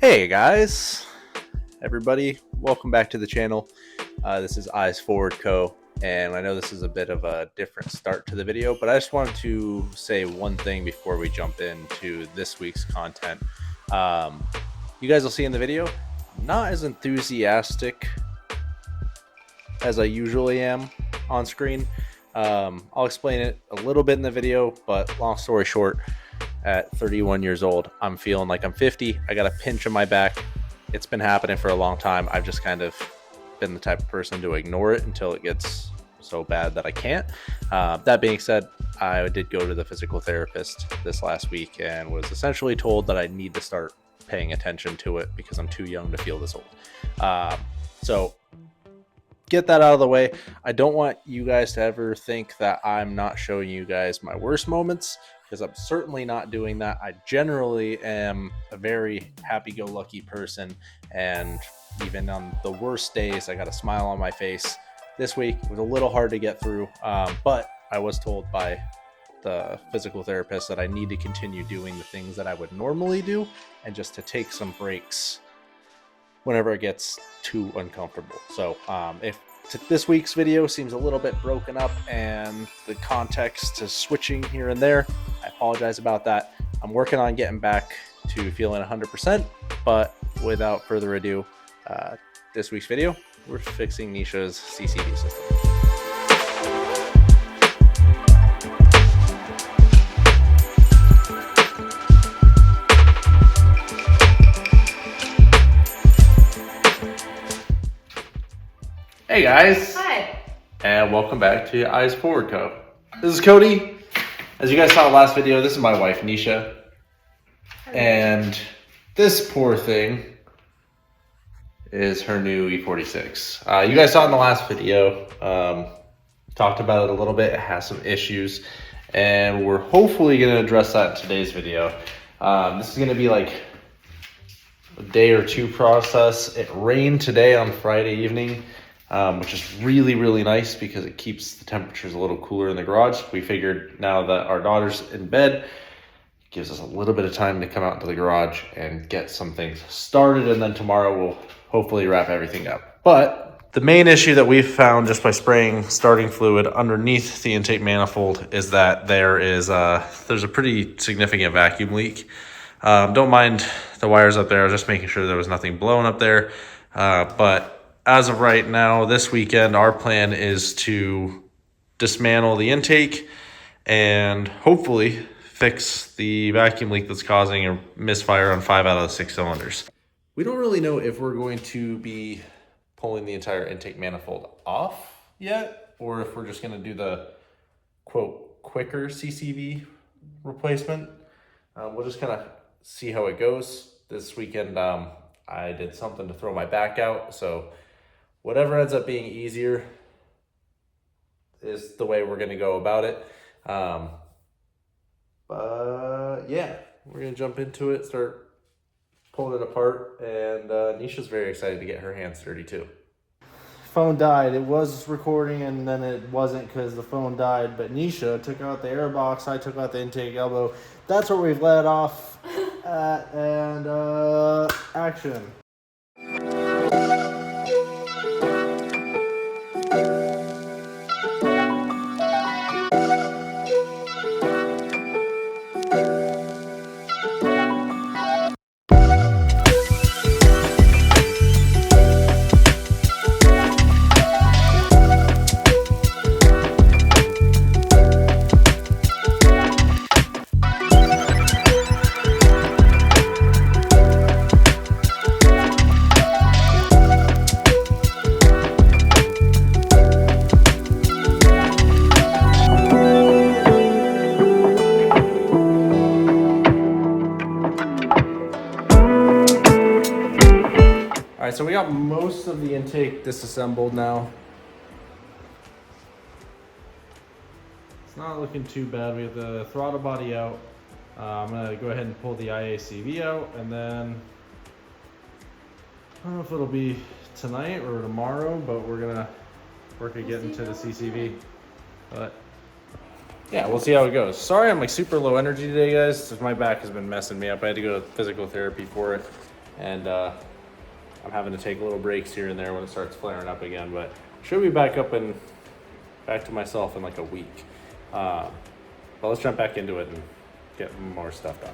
Hey guys, everybody, welcome back to the channel. This is Eyes Forward Co. And I know this is a bit of a different start to the video, but I just wanted to say one thing before we jump into this week's content. You guys will see in the video, not as enthusiastic as I usually am on screen. I'll explain it a little bit in the video, but long story short, at 31 years old, I'm feeling like I'm 50. I got a pinch in my back. It's been happening for a long time. I've just kind of been the type of person to ignore it until it gets so bad that I can't. That being said, I did go to the physical therapist this last week and was essentially told that I need to start paying attention to it because I'm too young to feel this old. So get that out of the way. I don't want you guys to ever think that I'm not showing you guys my worst moments, because I'm certainly not doing that. I generally am a very happy-go-lucky person, and even on the worst days, I got a smile on my face. This week was a little hard to get through, but I was told by the physical therapist that I need to continue doing the things that I would normally do and just to take some breaks whenever it gets too uncomfortable. So if this week's video seems a little bit broken up and the context is switching here and there, I apologize about that. I'm working on getting back to feeling 100%, but without further ado, this week's video, we're fixing Nishas' CCV system. Hey guys! Hi! And welcome back to Eyes Forward Co. This is Cody. As you guys saw in the last video, this is my wife, Nisha. And this poor thing is her new E46. You guys saw in the last video, talked about it a little bit. It has some issues, and we're hopefully going to address that in today's video. This is going to be like a day or two process. It rained today on Friday evening, which is really, really nice because it keeps the temperatures a little cooler in the garage. We figured now that our daughter's in bed, it gives us a little bit of time to come out into the garage and get some things started, and then tomorrow we'll hopefully wrap everything up. But the main issue that we've found just by spraying starting fluid underneath the intake manifold is that there's a pretty significant vacuum leak. Don't mind the wires up there. I was just making sure there was nothing blowing up there. But as of right now, this weekend, our plan is to dismantle the intake and hopefully fix the vacuum leak that's causing a misfire on 5 out of the 6 cylinders. We don't really know if we're going to be pulling the entire intake manifold off yet, or if we're just going to do the quote quicker CCV replacement. We'll just kind of see how it goes. This weekend, I did something to throw my back out, so whatever ends up being easier is the way we're going to go about it. But yeah, we're going to jump into it, start pulling it apart, and Nisha's very excited to get her hands dirty too. Phone died. It was recording and then it wasn't because the phone died, but Nisha took out the air box, I took out the intake elbow. That's where we've let off at, and action. Alright, so we got most of the intake disassembled now. It's not looking too bad. We have the throttle body out. I'm going to go ahead and pull the IACV out, and then I don't know if it'll be tonight or tomorrow, but we're going to work at getting to the CCV. But yeah, we'll see how it goes. Sorry I'm like super low energy today, guys. My back has been messing me up. I had to go to physical therapy for it. and I'm having to take little breaks here and there when it starts flaring up again, but should be back to myself in like a week. But let's jump back into it and get more stuff done.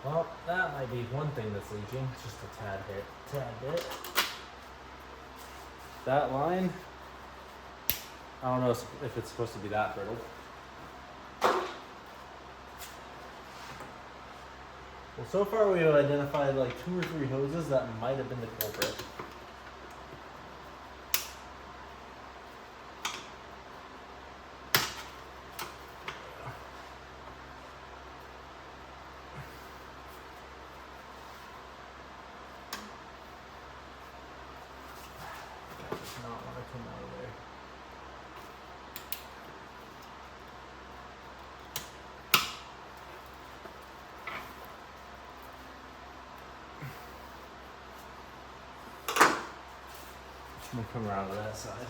Well, that might be one thing that's leaking, just a tad bit. That line, I don't know if it's supposed to be that brittle. Well, so far we've identified like 2 or 3 hoses that might have been the culprit. That does not want to come out of there. I'm gonna come around to that side.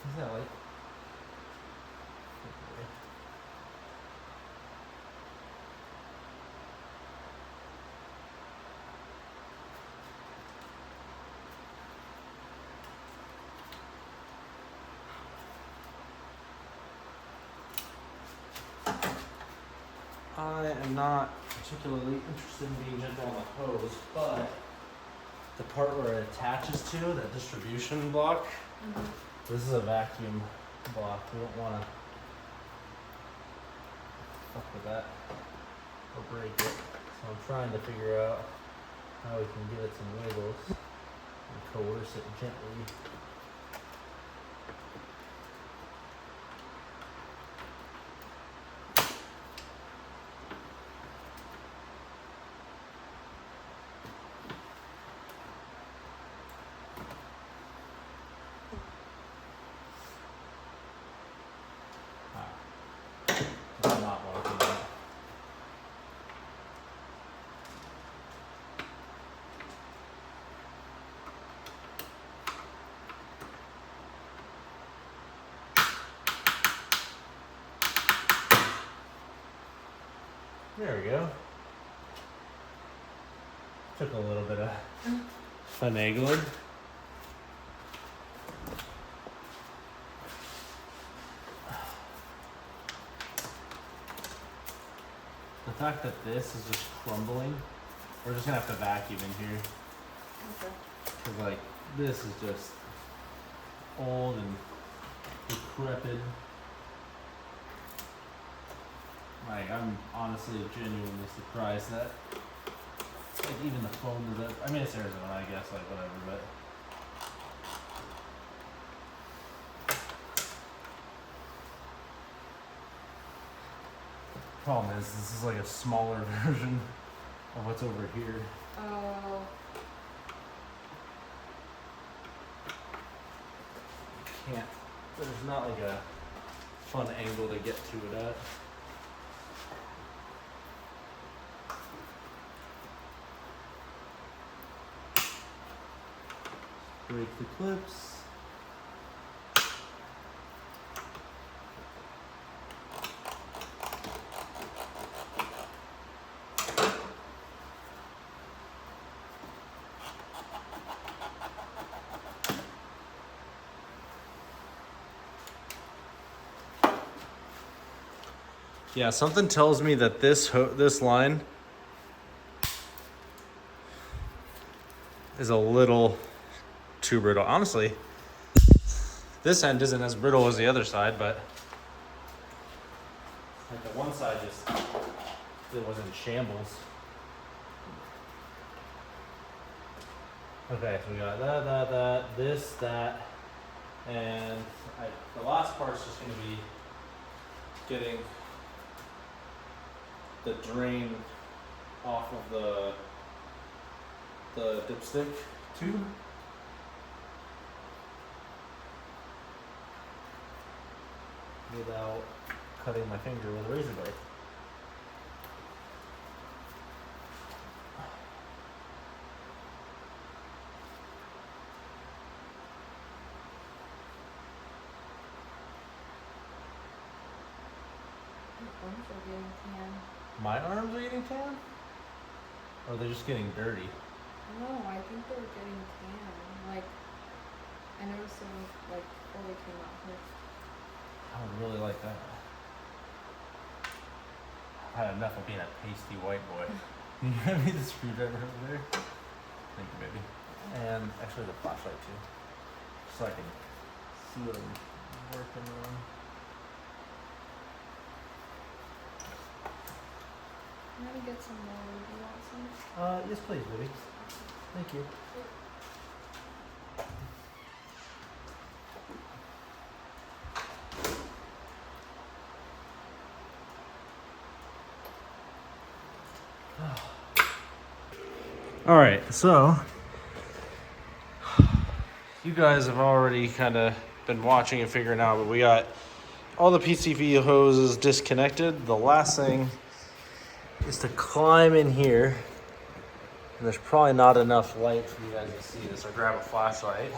Is that like? I am not particularly interested in being gentle on the hose, but the part where it attaches to, that distribution block, this is a vacuum block. We don't want to fuck with that or break it. So I'm trying to figure out how we can give it some wiggles and coerce it gently. Does not want to do that. There we go. Took a little bit of finagling. The fact that this is just crumbling, we're just gonna have to vacuum in here. Okay. Cause like, this is just old and decrepit. Like, I'm honestly genuinely surprised that, like, even the phone does it. I mean, it's Arizona, I guess, like, whatever, but. Problem is, this is like a smaller version of what's over here. Oh. Can't, there's not like a fun angle to get to it at. Break the clips. Yeah, something tells me that this line is a little too brittle. Honestly, this end isn't as brittle as the other side, but like the one side just, it was in shambles. Okay, so we got that, this, that, and the last part's just gonna be getting the drain off of the dipstick tube. Without cutting my finger with a razor blade. Your arms are getting tan. My arms are getting tan? Or are they just getting dirty? No, I think they're getting tan. Like, I noticed them like before they came out here. I would really like that. I've had enough of being a pasty white boy. Can you hand me the screwdriver over there? Thank you, baby. And actually the flashlight too. So I can see what I'm working on. I'm gonna get some more. Do you want some? Yes please, baby. Thank you. All right, so you guys have already kind of been watching and figuring out, but we got all the PCV hoses disconnected. The last thing is to climb in here, and there's probably not enough light for you guys to see this, or grab a flashlight,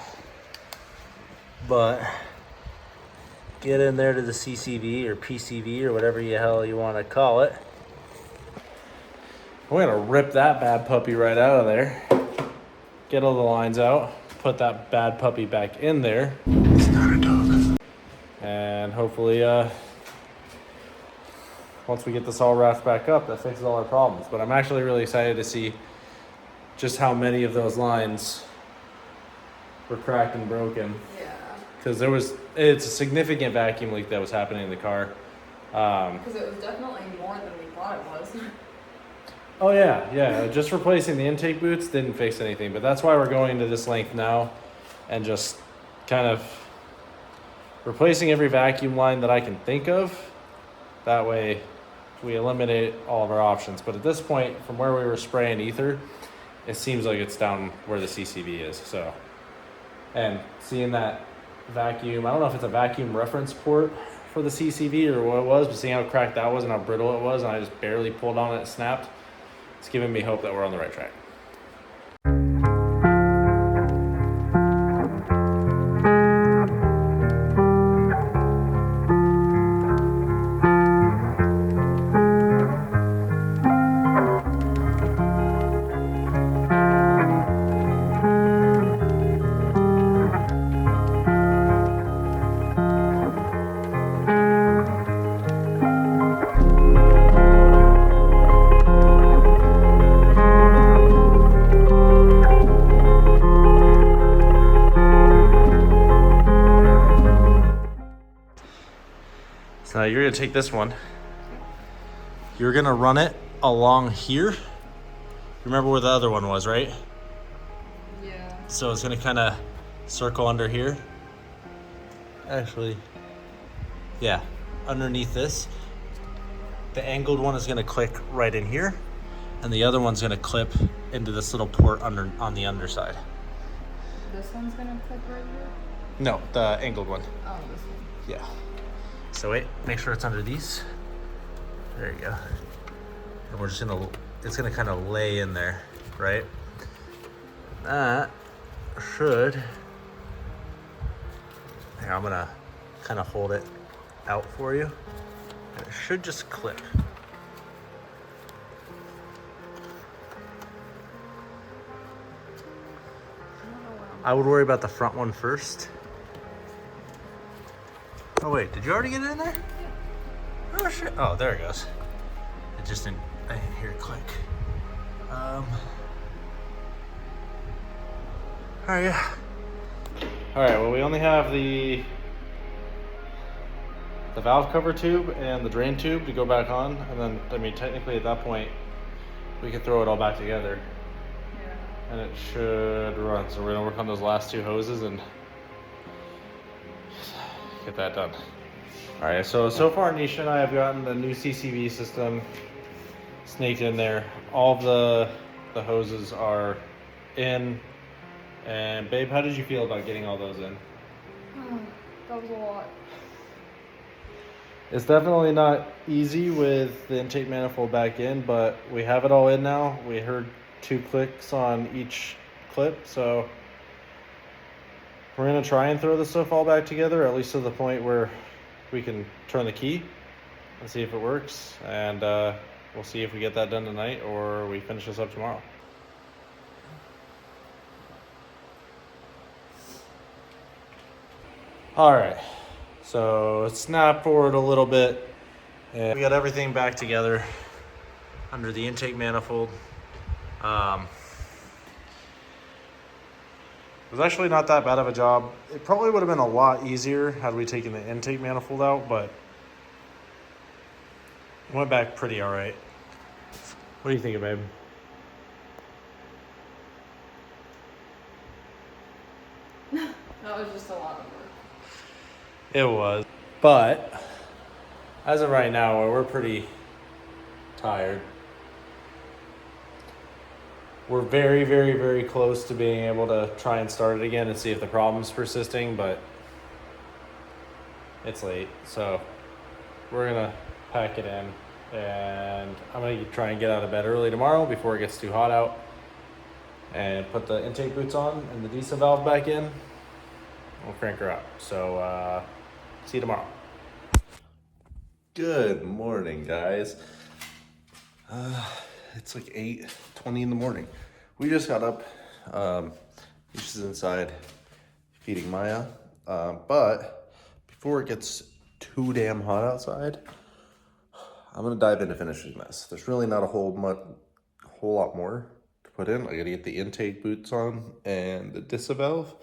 but get in there to the CCV or PCV or whatever the hell you want to call it. We're gonna rip that bad puppy right out of there, get all the lines out, put that bad puppy back in there. It's not a dog. And hopefully once we get this all wrapped back up, that fixes all our problems. But I'm actually really excited to see just how many of those lines were cracked and broken. Yeah. Because it's a significant vacuum leak that was happening in the car. Because it was definitely more than we thought it was. Oh yeah. Just replacing the intake boots didn't fix anything, but that's why we're going to this length now and just kind of replacing every vacuum line that I can think of. That way we eliminate all of our options. But at this point, from where we were spraying ether, it seems like it's down where the CCV is. So, and seeing that vacuum, I don't know if it's a vacuum reference port for the CCV or what it was, but seeing how cracked that was and how brittle it was, and I just barely pulled on it and snapped, it's giving me hope that we're on the right track. So now you're gonna take this one. You're gonna run it along here. Remember where the other one was, right? Yeah. So it's gonna kind of circle under here. Actually, yeah, underneath this. The angled one is gonna click right in here, and the other one's gonna clip into this little port on the underside. This one's gonna click right here? No, the angled one. Oh, this one. Yeah. So wait, make sure it's under these. There you go. And we're just gonna, it's gonna kind of lay in there, right? That should, here, I'm gonna kind of hold it out for you. And it should just clip. I would worry about the front one first. Oh wait, did you already get it in there? Oh shit, oh there it goes. It just didn't, I didn't hear it click. Alright, yeah. Alright, well we only have the valve cover tube and the drain tube to go back on, and then, I mean, technically at that point, we could throw it all back together. Yeah. And it should run. So we're gonna work on those last two hoses and get that done. All right, so far Nisha and I have gotten the new CCV system snaked in there. All of the hoses are in. And babe, how did you feel about getting all those in? That was a lot. It's definitely not easy with the intake manifold back in, but we have it all in now. We heard 2 clicks on each clip, so we're gonna try and throw this stuff all back together, at least to the point where we can turn the key and see if it works. And we'll see if we get that done tonight or we finish this up tomorrow. All right, so snap forward a little bit. And we got everything back together under the intake manifold. It was actually not that bad of a job. It probably would have been a lot easier had we taken the intake manifold out, but it went back pretty all right. What do you think, babe? That was just a lot of work. It was. But as of right now, we're pretty tired. We're very, very, very close to being able to try and start it again and see if the problem's persisting, but it's late. So we're gonna pack it in, and I'm gonna try and get out of bed early tomorrow before it gets too hot out, and put the intake boots on and the diesel valve back in. We'll crank her up. So see you tomorrow. Good morning, guys. It's like 8:20 in the morning. We just got up. She's inside feeding Maya. But before it gets too damn hot outside, I'm gonna dive into finishing this. There's really not a whole lot more to put in. I gotta get the intake boots on and the disvalve,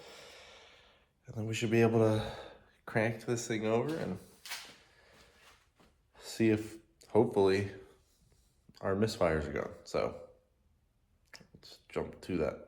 and then we should be able to crank this thing over and see if hopefully our misfires are gone. So let's jump to that.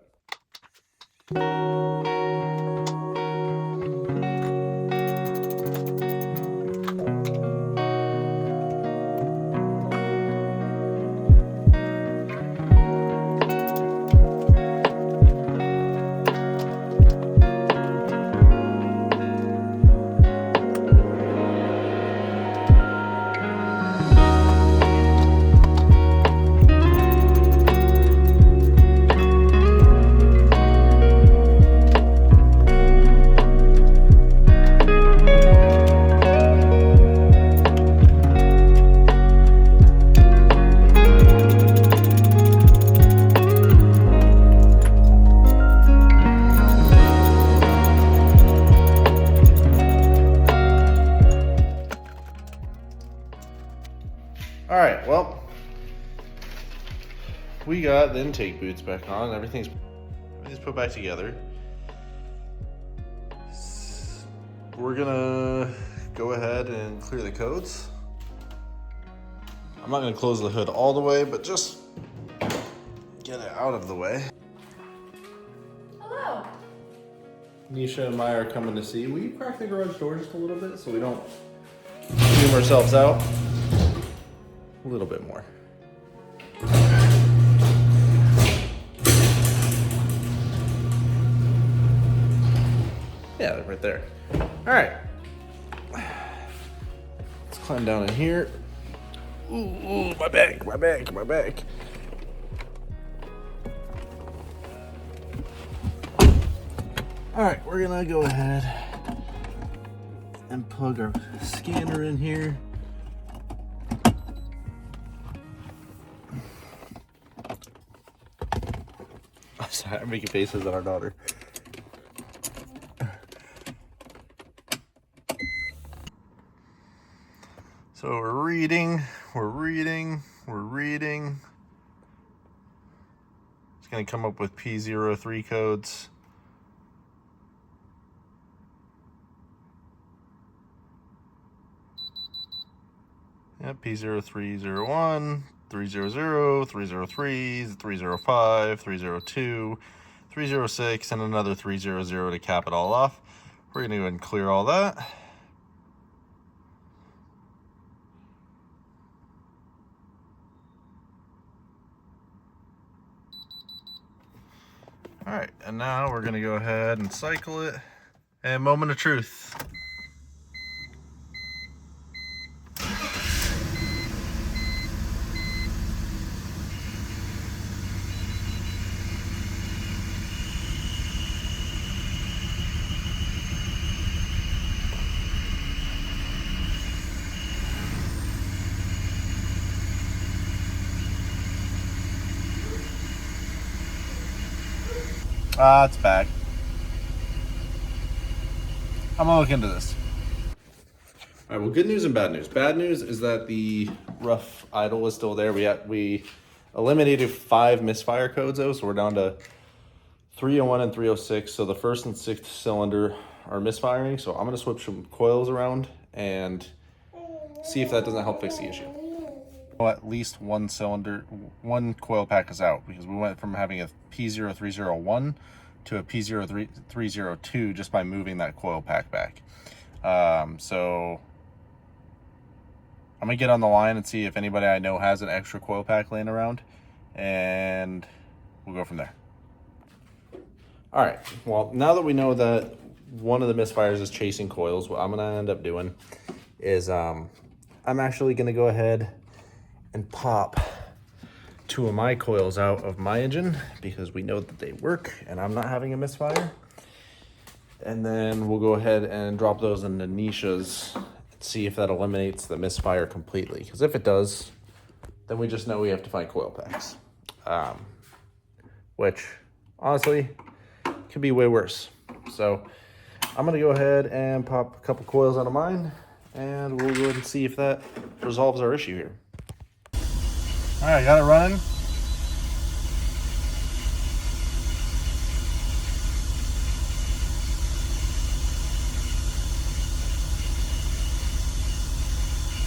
All right, well, we got the intake boots back on. Everything's put back together. We're gonna go ahead and clear the codes. I'm not gonna close the hood all the way, but just get it out of the way. Hello. Nisha and Maya are coming to see. Will you crack the garage door just a little bit so we don't fume ourselves out? A little bit more. Yeah, right there. All right. Let's climb down in here. Ooh, my back, my back, my back. All right, we're gonna go ahead and plug our scanner in here. Sorry, I'm making faces at our daughter. So we're reading. It's gonna come up with P03 codes. Yep, P0301, 300, 303, 305, 302, 306, and another 300 to cap it all off. We're gonna go ahead and clear all that. All right, and now we're gonna go ahead and cycle it. And moment of truth. It's back. I'm gonna look into this. All right, well, good news and bad news. Bad news is that the rough idle is still there. We eliminated 5 misfire codes though, so we're down to 301 and 306. So the first and 6th cylinder are misfiring. So I'm gonna switch some coils around and see if that doesn't help fix the issue. Well, at least one coil pack is out because we went from having a P0301 to a P0302 just by moving that coil pack back. So I'm gonna get on the line and see if anybody I know has an extra coil pack laying around, and we'll go from there. All right, well, now that we know that one of the misfires is chasing coils, what I'm gonna end up doing is I'm actually gonna go ahead and pop 2 of my coils out of my engine because we know that they work and I'm not having a misfire. And then we'll go ahead and drop those into Nishas and see if that eliminates the misfire completely. Because if it does, then we just know we have to find coil packs. Which, honestly, could be way worse. So I'm gonna go ahead and pop a couple coils out of mine and we'll go ahead and see if that resolves our issue here. All right, got it running.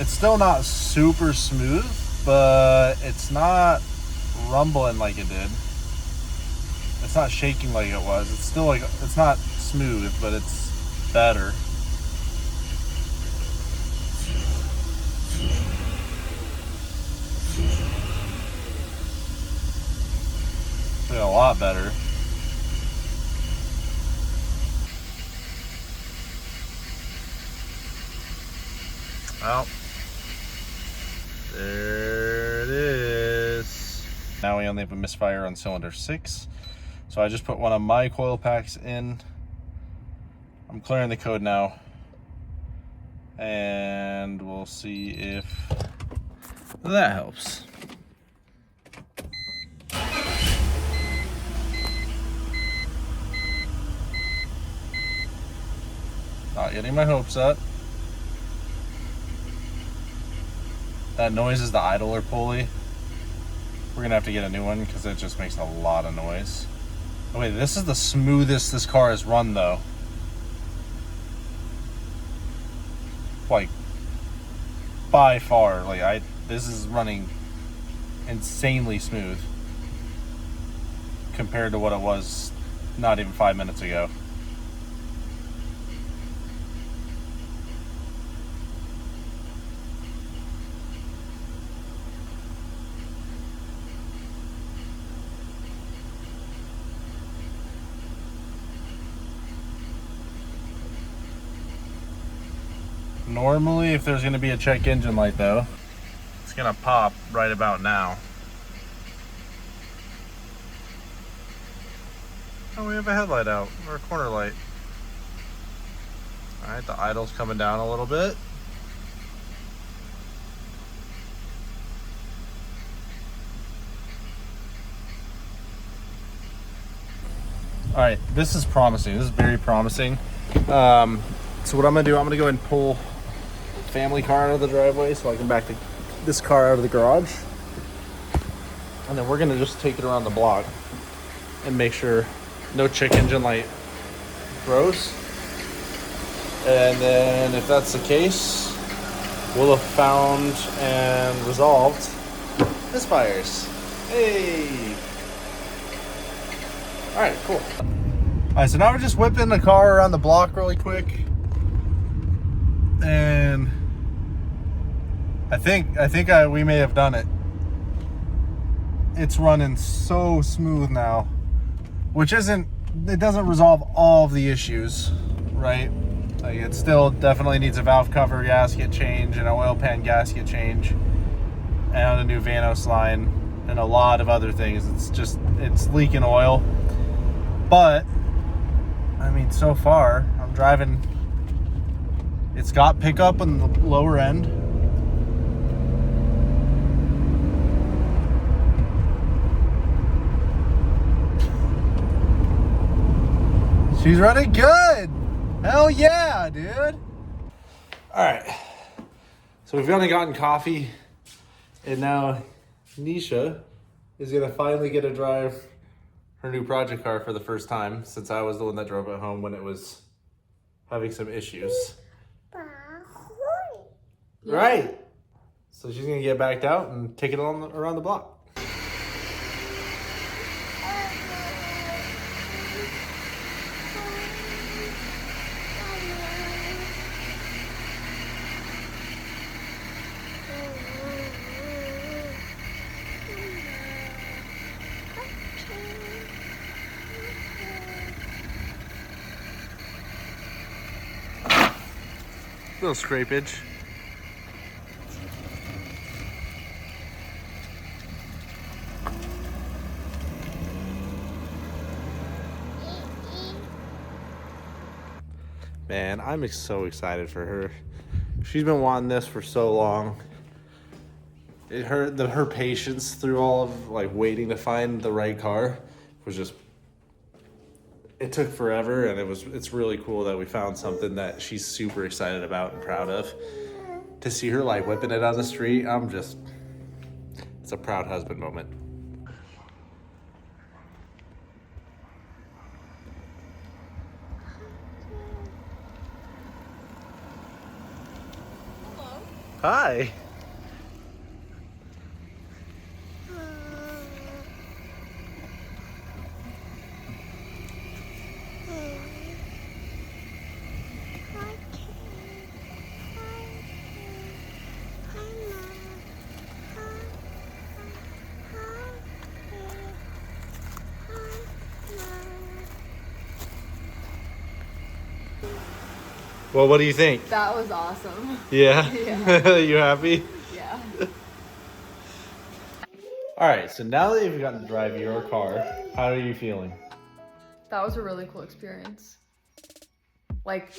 It's still not super smooth, but it's not rumbling like it did. It's not shaking like it was. It's still like, it's not smooth, but it's better. Like a lot better. Well, there it is. Now we only have a misfire on cylinder 6. So I just put one of my coil packs in. I'm clearing the code now. And we'll see if that helps. Not getting my hopes up. That noise is the idler pulley. We're gonna have to get a new one because it just makes a lot of noise. Oh wait, this is the smoothest this car has run though. Like, by far, like this is running insanely smooth compared to what it was not even 5 minutes ago. Normally, if there's going to be a check engine light though, it's going to pop right about now. Oh, we have a headlight out, or a corner light. All right, the idle's coming down a little bit. All right, this is promising. This is very promising. So what I'm gonna do, I'm gonna go ahead and pull family car out of the driveway so I can back this car out of the garage. And then we're gonna just take it around the block and make sure no check engine light throws. And then if that's the case, we'll have found and resolved misfires. Hey! All right, cool. All right, so now we're just whipping the car around the block really quick. And I think we may have done it. It's running so smooth now, which it doesn't resolve all of the issues, right? Like, it still definitely needs a valve cover gasket change and an oil pan gasket change and a new Vanos line and a lot of other things. It's leaking oil. But I mean, so far I'm driving, it's got pickup on the lower end. She's running good. Hell yeah, dude. All right. So we've gone and gotten coffee, and now Nisha is gonna finally get to drive her new project car for the first time, since I was the one that drove it home when it was having some issues. Right. So she's gonna get backed out and take it on around the block. Little scrapage. Man, I'm so excited for her. She's been wanting this for so long. Her patience through all of waiting to find the right car was just, it took forever, and it's really cool that we found something that she's super excited about and proud of. To see her whipping it on the street, It's a proud husband moment. Hi. Well, what do you think? That was awesome. Yeah? Yeah. You happy? Yeah. All right, so now that you've gotten to drive your car, how are you feeling? That was a really cool experience. Like,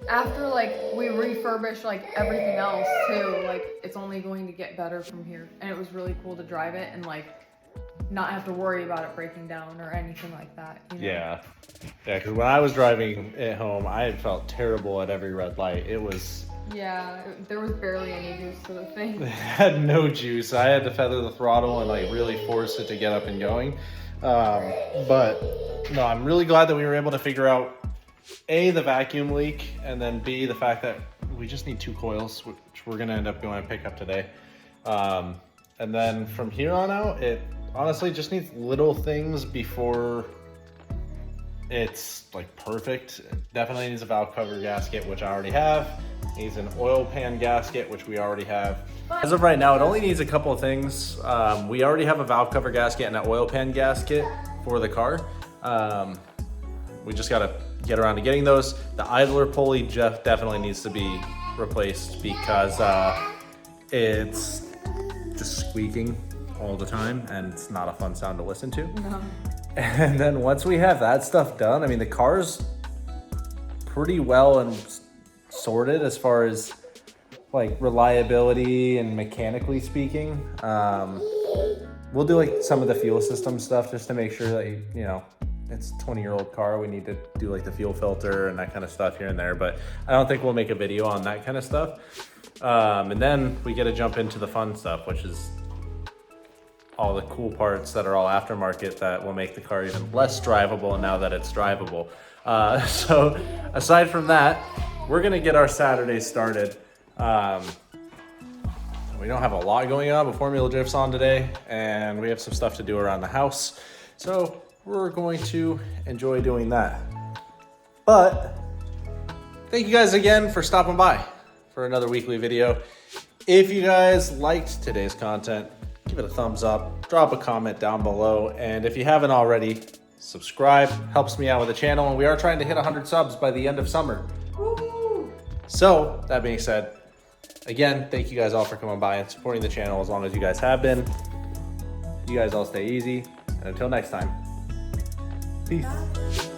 after like we refurbished like everything else too, like it's only going to get better from here. And it was really cool to drive it and like not have to worry about it breaking down or anything like that. You know? Yeah. Yeah, because when I was driving it home, I had felt terrible at every red light. It was... Yeah, there was barely any juice to the thing. It had no juice. I had to feather the throttle and like really force it to get up and going. But no, I'm really glad that we were able to figure out A, the vacuum leak, and then B, the fact that we just need 2 coils, which we're gonna end up going to pick up today. And then from here on out, it honestly just needs little things before it's like perfect. It definitely needs a valve cover gasket, which I already have. It needs an oil pan gasket, which we already have. As of right now, it only needs a couple of things. We already have a valve cover gasket and an oil pan gasket for the car. We just gotta get around to getting those. The idler pulley definitely needs to be replaced because it's just squeaking all the time and it's not a fun sound to listen to. No. And then once we have that stuff done, I mean, the car's pretty well and sorted as far as like reliability and mechanically speaking. We'll do like some of the fuel system stuff just to make sure that, you know, it's a 20-year-old car. We need to do like the fuel filter and that kind of stuff here and there, but I don't think we'll make a video on that kind of stuff. And then we get to jump into the fun stuff, which is all the cool parts that are all aftermarket that will make the car even less drivable now that it's drivable. So aside from that, we're gonna get our Saturday started. We don't have a lot going on, but Formula Drift's on today and we have some stuff to do around the house. So we're going to enjoy doing that. But thank you guys again for stopping by for another weekly video. If you guys liked today's content, give it a thumbs up, drop a comment down below, and if you haven't already, subscribe. Helps me out with the channel, and we are trying to hit 100 subs by the end of summer. Woo-hoo. So, that being said, again, thank you guys all for coming by and supporting the channel as long as you guys have been. You guys all stay easy, and until next time, peace.